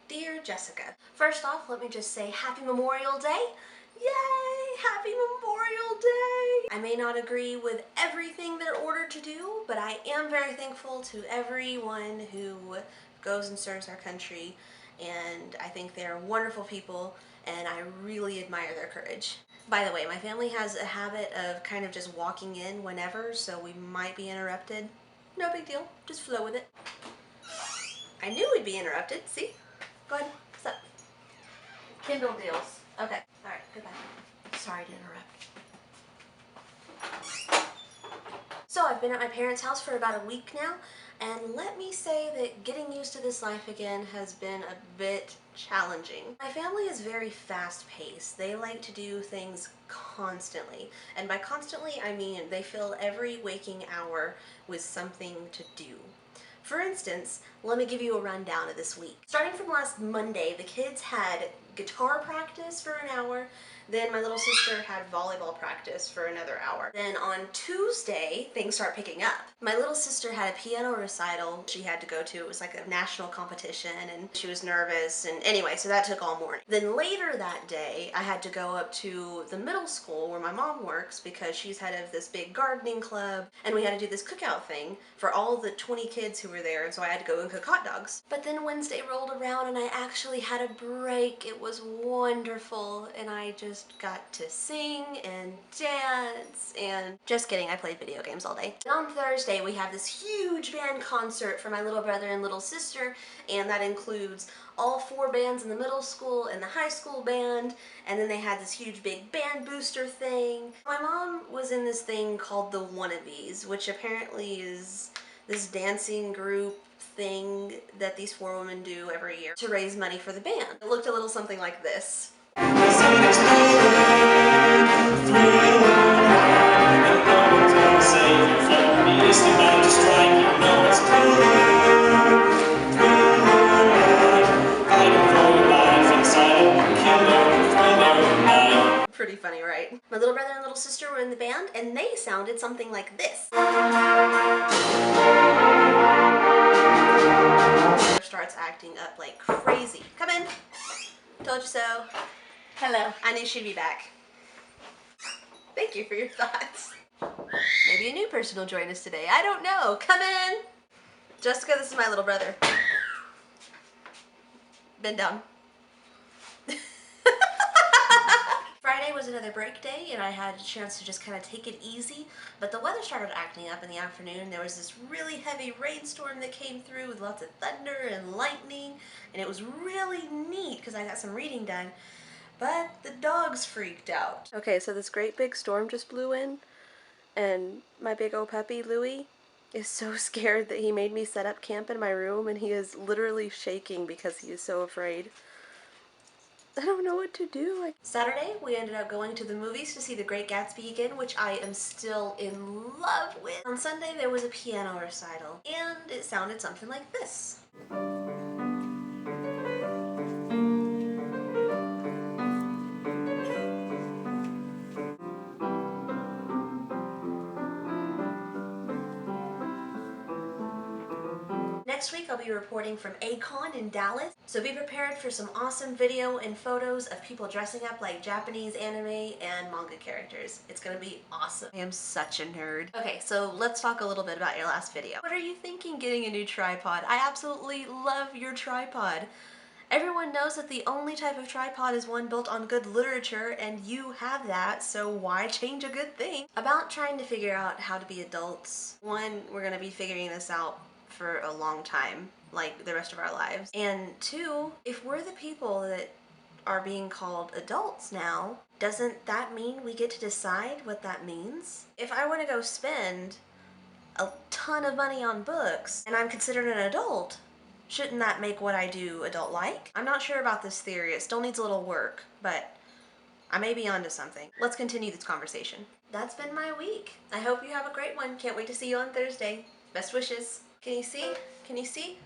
Dear Jessica, first off, let me just say Happy Memorial Day. Yay! Happy Memorial Day! I may not agree with everything they're ordered to do, but I am very thankful to everyone who goes and serves our country, and I think they're wonderful people, and I really admire their courage. By the way, my family has a habit of kind of just walking in whenever, so we might be interrupted. No big deal, just flow with it. I knew we'd be interrupted, see? Go ahead, what's up? Kindle deals. Okay, alright, goodbye. Sorry to interrupt. So I've been at my parents' house for about a week now, and let me say that getting used to this life again has been a bit challenging. My family is very fast-paced. They like to do things constantly, and by constantly I mean they fill every waking hour with something to do. For instance, let me give you a rundown of this week. Starting from last Monday, the kids had guitar practice for an hour, then my little sister had volleyball practice for another hour. Then on Tuesday, things start picking up. My little sister had a piano recital she had to go to. It was like a national competition and she was nervous, and anyway, so that took all morning. Then later that day, I had to go up to the middle school where my mom works because she's head of this big gardening club, and we had to do this cookout thing for all the 20 kids who were there, and so I had to go and cook hot dogs. But then Wednesday rolled around and I actually had a break. It was wonderful, and I just got to sing and dance and just kidding, I played video games all day. And on Thursday we have this huge band concert for my little brother and little sister, and that includes all 4 bands in the middle school and the high school band, and then they had this huge big band booster thing. My mom was in this thing called the Wannabes, which apparently is this dancing group thing that these 4 women do every year to raise money for the band. It looked a little something like this. Pretty funny, right? My little brother and little sister were in the band, and they sounded something like this. Starts acting up like crazy. Come in. Told you so. Hello. I knew she'd be back. Thank you for your thoughts. Maybe a new person will join us today. I don't know. Come in. Jessica, this is my little brother. Bend down. Friday was another break day, and I had a chance to just kind of take it easy, but the weather started acting up in the afternoon. There was this really heavy rainstorm that came through with lots of thunder and lightning, and it was really neat because I got some reading done, but the dogs freaked out. Okay, so this great big storm just blew in, and my big old puppy, Louie, is so scared that he made me set up camp in my room, and he is literally shaking because he is so afraid. I don't know what to do. Saturday, we ended up going to the movies to see The Great Gatsby again, which I am still in love with. On Sunday, there was a piano recital, and it sounded something like this. Next week I'll be reporting from A-Kon in Dallas, so be prepared for some awesome video and photos of people dressing up like Japanese anime and manga characters. It's gonna be awesome. I am such a nerd. Okay, so let's talk a little bit about your last video. What are you thinking getting a new tripod? I absolutely love your tripod. Everyone knows that the only type of tripod is one built on good literature, and you have that, so why change a good thing? About trying to figure out how to be adults. One, we're gonna be figuring this out for a long time, like the rest of our lives. And 2, if we're the people that are being called adults now, doesn't that mean we get to decide what that means? If I want to go spend a ton of money on books and I'm considered an adult, shouldn't that make what I do adult-like? I'm not sure about this theory. It still needs a little work, but I may be onto something. Let's continue this conversation. That's been my week. I hope you have a great one. Can't wait to see you on Thursday. Best wishes. Can you see? Can you see?